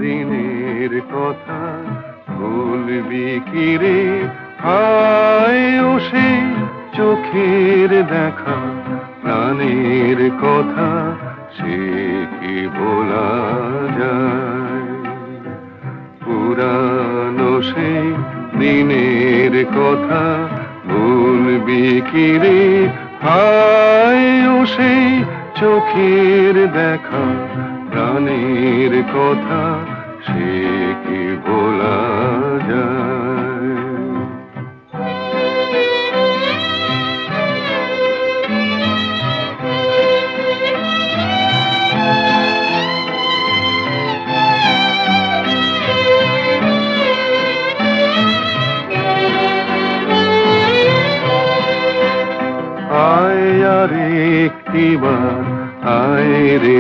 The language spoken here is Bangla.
দিনের কথা ভুলবি কি রে? হায় ও সেই চোখের দেখা, প্রাণের কথা সে কি ভোলা যায়? পুরানো সেই দিনের কথা ভুলবি কি রে? হায় ও সেই চোখের দেখা, প্রাণের কথা সে কি ভোলা যায়? আয় আর একটিবার, আয় রে